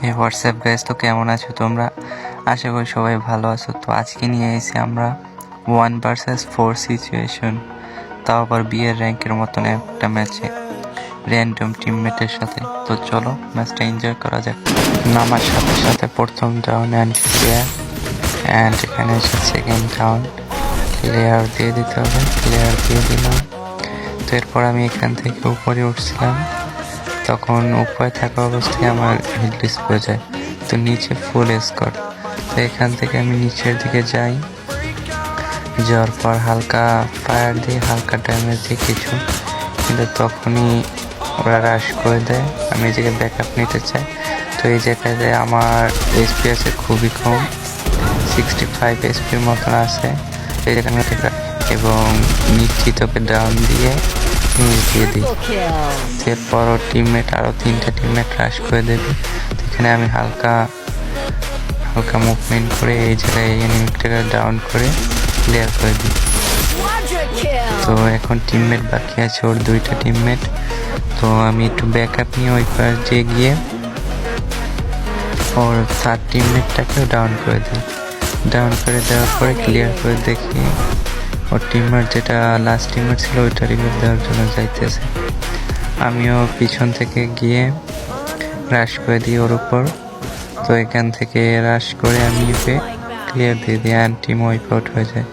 এই WhatsApp guys, তো কেমন আছো তোমরা? আশা করি সবাই ভালো আছো। তো আজকে নিয়ে এসেছি আমরা 1 vs 4 সিচুয়েশন, তাও আবার বিয়ের র্যাঙ্কের মতন একটা ম্যাচে র্যান্ডম টিমমেটের সাথে। তো চলো ম্যাচটা এনজয় করা যাক। নামার সাথে সাথে প্রথম ডাউন অ্যান্ড ক্লিয়ার, অ্যান্ড এখানে এসে সেকেন্ড ডাউন, ক্লিয়ার দিয়ে দিতে হবে, ক্লিয়ার দিয়ে দিলাম। তো এরপর আমি এখান থেকে উপরে উঠছিলাম, তখন উপরে থাকা অবস্থায় আমার হিট ডিসপ্লে যায়, তো নিচে ফুল স্কোর। তো এখান থেকে আমি নিচের দিকে যাই, যাওয়ার পর হালকা ফায়ার দিয়ে, হালকা ড্যামেজ দিয়ে কিছু, কিন্তু তখনই ওরা রাশ করে দেয়। আমি এই জায়গায় ব্যাকআপ নিতে চাই, তো এই জায়গায় আমার এসপি আছে খুবই কম, 65 এসপির মতন আছে। এই জায়গায় এবং নিশ্চিতকে ডাউন দিয়ে দিয়ে দিই। এরপর টিমমেট আরও 3টে টিমমেট রাশ করে দেবে। এখানে আমি হালকা মুভমেন্ট করে এই জায়গায় এনিমিটাকে ডাউন করে ক্লিয়ার করে দিই। তো এখন টিমমেট বাকি আছে ওর 2টা টিমমেট। তো আমি একটু ব্যাকআপ নিয়ে ওই পাশ দিয়ে গিয়ে ওর 3rd টিমমেটটাকেও ডাউন করে দিই। ডাউন করে দেওয়ার পরে ক্লিয়ার করে দেখি ওর টিমমেট, যেটা লাস্ট টিমমেট ছিল, ওইটা রিভিভ দেওয়ার জন্য যাইতেছে। আমিও পিছন থেকে গিয়ে রাশ করে দিই ওর উপর। তো এখান থেকে রাশ করে আমি ক্লিয়ার দিয়ে দিই, অ্যান্ড টিম ওয়াইপ আউট হয়ে যায়।